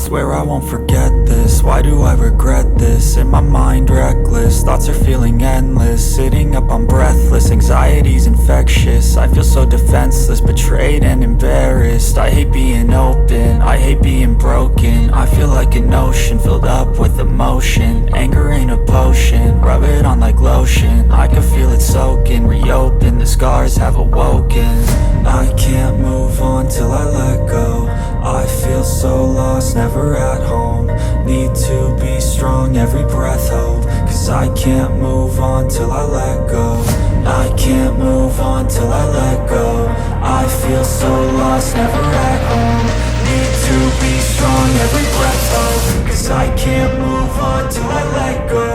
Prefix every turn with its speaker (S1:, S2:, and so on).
S1: swear I won't forget this. Why do I regret this? In my mind reckless, thoughts are feeling endless. Sitting up I'm breathless, anxiety's infectious. I feel so defenseless, betrayed and embarrassed. I hate being open, I hate being broken. I feel like an ocean filled up with emotion. Anger ain't a potion, rub it on like lotion. I can feel it soaking, reopen, the scars have awoken. I can't move on till I let go. I feel so lost, never at home. Need to be strong, every breath hope. Cause I can't move on till I let go. I can't move on till I let go. I feel so lost, never at home. Need to be strong, every breath hope. Cause I can't move on till I let go.